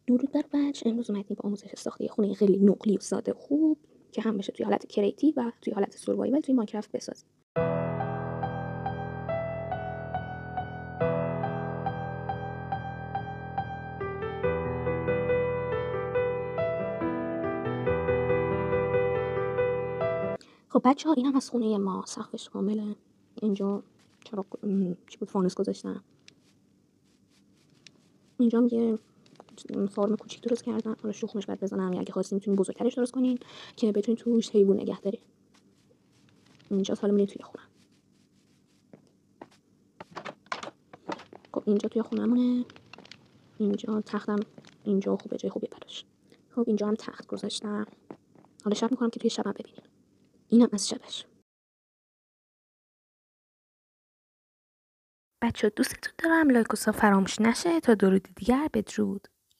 درود بر بچه. امروز اومدیم با آموزش ساخت یه خونه خیلی نقلی و ساده خوب که هم بشه توی حالت کریتیو و توی حالت سروایوال توی ماینکرافت بسازیم. خب بچه ها، این هم از خونه ما. سقفش کامله. اینجا چرا چی بود، فانوس گذاشتم. اینجا یه فارم کوچیک درست کردم. حالا شخمش بعد بزنم، یا اگه خواستین میتونین بزرگترش درست کنین که بتونین توش حیوان نگه دارین. اینجا حالا میریم توی خونه. خب اینجا توی خونمونه. اینجا تختم اینجا خوبه، جای خوبیه براش. خب اینجا هم تخت گذاشتم. حالا شب میکنم که توی شبم ببینین. اینم از شبش. بچه دوستتون دارم. لایک و فراموش نشه. تا درود دیگر، بدرود.